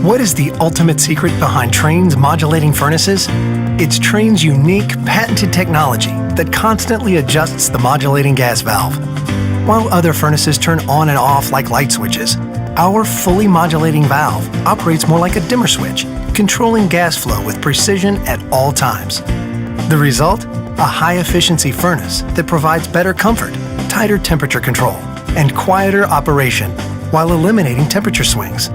What is the ultimate secret behind Trane's modulating furnaces? It's Trane's unique, patented technology that constantly adjusts the modulating gas valve. While other furnaces turn on and off like light switches, our fully modulating valve operates more like a dimmer switch, controlling gas flow with precision at all times. The result? A high-efficiency furnace that provides better comfort, tighter temperature control, and quieter operation while eliminating temperature swings.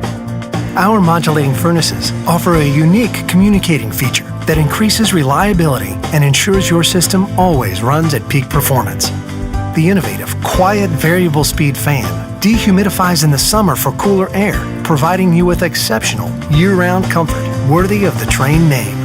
Our modulating furnaces offer a unique communicating feature that increases reliability and ensures your system always runs at peak performance. The innovative, quiet variable speed fan dehumidifies in the summer for cooler air, providing you with exceptional year-round comfort worthy of the Trane name.